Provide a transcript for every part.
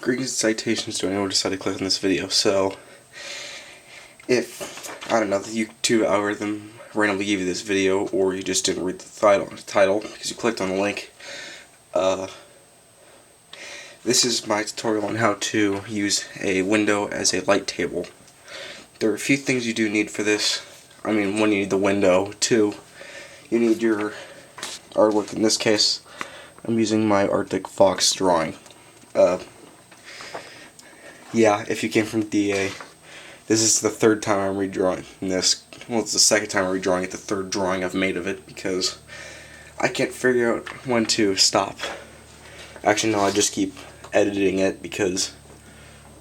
Greetings and citations to anyone who decided to click on this video. So, if, I don't know, the YouTube algorithm randomly gave you this video, or you just didn't read the title because you clicked on the link, this is my tutorial on how to use a window as a light table. There are a few things you do need for this. I mean, one, you need the window. Two, you need your artwork. In this case, I'm using my Arctic Fox drawing. Yeah, if you came from DA, this is the third time I'm redrawing this. Well, it's the second time I'm redrawing it, the third drawing I've made of it, because I can't figure out when to stop. Actually, no, I just keep editing it, because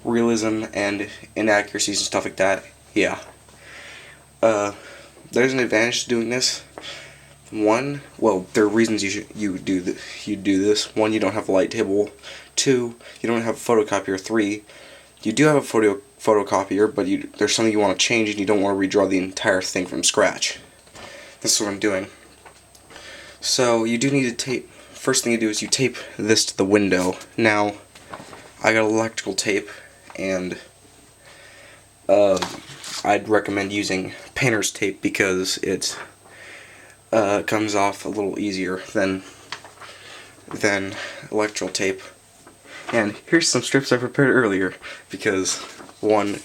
realism and inaccuracies and stuff like that, yeah. There's an advantage to doing this. One, well, there are reasons you do this. One, you don't have a light table. Two, you don't have a photocopier. Three, you do have a photocopier, but there's something you want to change and you don't want to redraw the entire thing from scratch. This is what I'm doing. So you do need to tape. First thing you do is you tape this to the window. Now, I got electrical tape, and I'd recommend using painter's tape because it comes off a little easier than electrical tape. And here's some strips I prepared earlier, because one,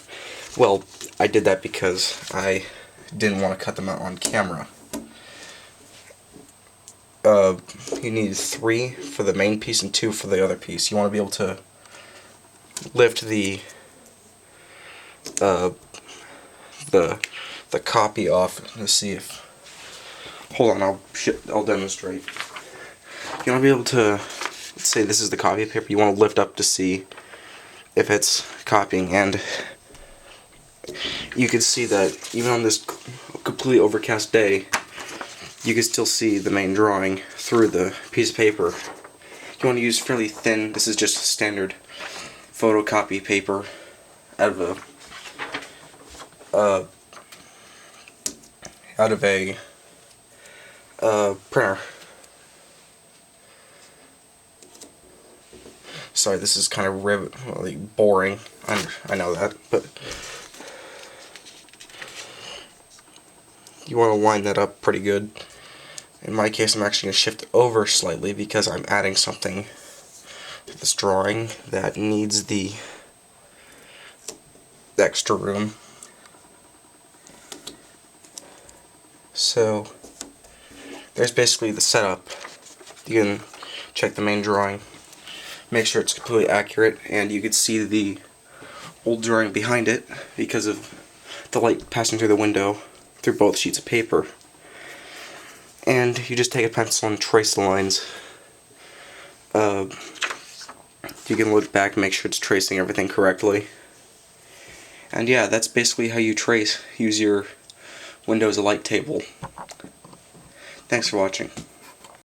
well, I did that because I didn't want to cut them out on camera. You need 3 for the main piece and 2 for the other piece. You want to be able to lift the copy off. Let's see if. Hold on, I'll demonstrate. You want to be able to. Let's say this is the copy paper. You want to lift up to see if it's copying, and you can see that even on this completely overcast day, you can still see the main drawing through the piece of paper. You want to use fairly thin. This is just standard photocopy paper out of a printer. Sorry, this is kind of boring. I know that, but you want to line that up pretty good. In my case, I'm actually going to shift over slightly because I'm adding something to this drawing that needs the extra room. So, there's basically the setup. You can check the main drawing, make sure it's completely accurate, and you can see the old drawing behind it because of the light passing through the window through both sheets of paper. And you just take a pencil and trace the lines. You can look back and make sure it's tracing everything correctly. And yeah, that's basically how you use your window as a light table. Thanks for watching.